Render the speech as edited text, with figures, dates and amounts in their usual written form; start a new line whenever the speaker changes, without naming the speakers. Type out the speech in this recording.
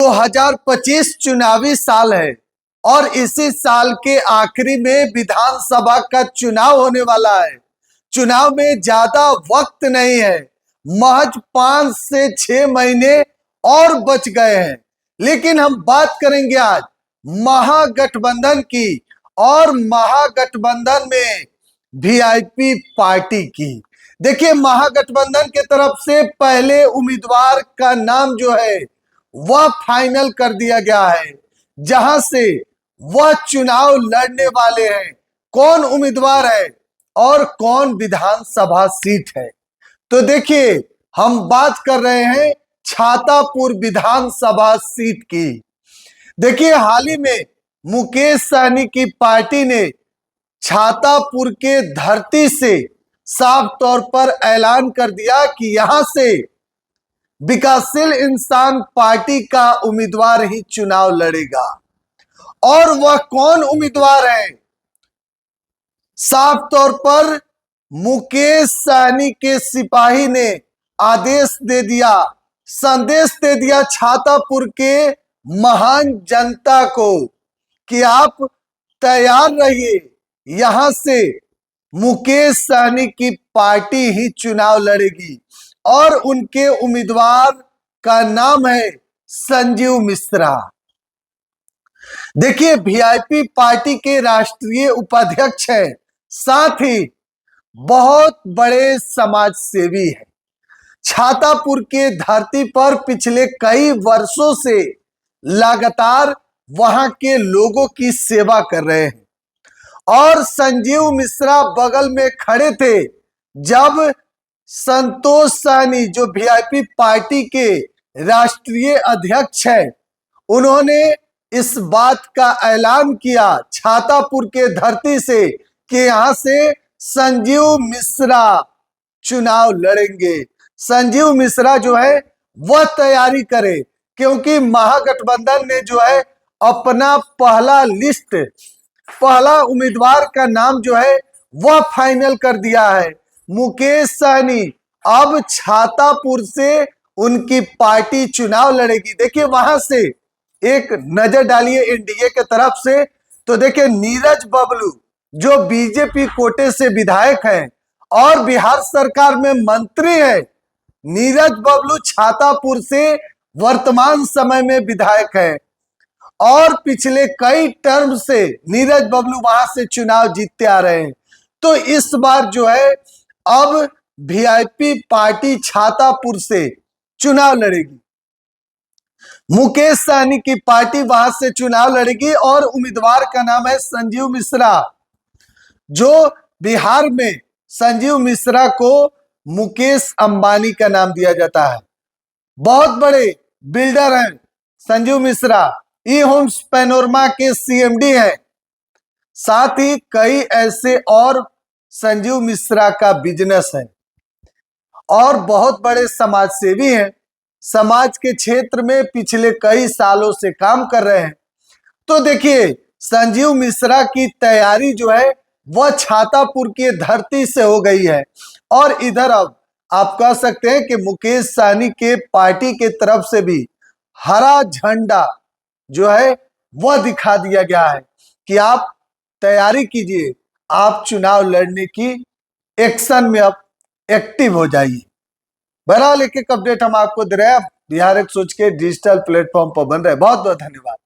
2025 चुनावी साल है और इसी साल के आखिरी में विधानसभा का चुनाव होने वाला है। चुनाव में ज्यादा वक्त नहीं है, महज 5 से 6 महीने और बच गए हैं। लेकिन हम बात करेंगे आज महागठबंधन की और महागठबंधन में वीआईपी पार्टी की। देखिए, महागठबंधन के तरफ से पहले उम्मीदवार का नाम जो है वह फाइनल कर दिया गया है, जहां से वह चुनाव लड़ने वाले हैं। कौन उम्मीदवार है और कौन विधानसभा सीट है, तो देखिए हम बात कर रहे हैं छातापुर विधानसभा सीट की। देखिए, हाल ही में मुकेश सहनी की पार्टी ने छातापुर के धरती से साफ तौर पर ऐलान कर दिया कि यहां से विकासशील इंसान पार्टी का उम्मीदवार ही चुनाव लड़ेगा। और वह कौन उम्मीदवार है? साफ तौर पर मुकेश सहनी के सिपाही ने आदेश दे दिया, संदेश दे दिया छातापुर के महान जनता को कि आप तैयार रहिए, यहां से मुकेश सहनी की पार्टी ही चुनाव लड़ेगी और उनके उम्मीदवार का नाम है संजीव मिश्रा। देखिए, वीआईपी पार्टी के राष्ट्रीय उपाध्यक्ष हैं, साथ ही बहुत बड़े समाज सेवी हैं। छातापुर के धरती पर पिछले कई वर्षों से लगातार वहां के लोगों की सेवा कर रहे हैं और संजीव मिश्रा बगल में खड़े थे जब संतोष सहनी, जो वीआईपी पार्टी के राष्ट्रीय अध्यक्ष हैं, उन्होंने इस बात का ऐलान किया छातापुर के धरती से कि यहां से संजीव मिश्रा चुनाव लड़ेंगे। संजीव मिश्रा जो है वह तैयारी करे, क्योंकि महागठबंधन ने जो है अपना पहला उम्मीदवार का नाम जो है वह फाइनल कर दिया है, मुकेश सहनी। अब छातापुर से उनकी पार्टी चुनाव लड़ेगी। देखिए, वहां से एक नजर डालिए एनडीए के तरफ से, तो देखिए नीरज बबलू जो बीजेपी कोटे से विधायक हैं और बिहार सरकार में मंत्री है, नीरज बबलू छातापुर से वर्तमान समय में विधायक है और पिछले कई टर्म से नीरज बबलू वहां से चुनाव जीतते आ रहे हैं। तो इस बार जो है अब वीआईपी पार्टी छातापुर से चुनाव लड़ेगी, मुकेश सहनी की पार्टी वहां से चुनाव लड़ेगी और उम्मीदवार का नाम है संजीव मिश्रा। जो बिहार में संजीव मिश्रा को मुकेश अंबानी का नाम दिया जाता है, बहुत बड़े बिल्डर हैं संजीव मिश्रा, ई होम्स पैनोरमा के सीएमडी हैं। साथ ही कई ऐसे और संजीव मिश्रा का बिजनेस है और बहुत बड़े समाज सेवी हैं, समाज के क्षेत्र में पिछले कई सालों से काम कर रहे हैं। तो देखिए, संजीव मिश्रा की तैयारी जो है वह छातापुर की धरती से हो गई है और इधर अब आप कह सकते हैं कि मुकेश सहनी के पार्टी के तरफ से भी हरा झंडा जो है वह दिखा दिया गया है कि आप तैयारी कीजिए, आप चुनाव लड़ने की एक्शन में अब एक्टिव हो जाइए। बहरहाल एक एक अपडेट हम आपको दे रहे हैं। बिहार एक सोच के डिजिटल प्लेटफॉर्म पर बन रहे। बहुत बहुत धन्यवाद।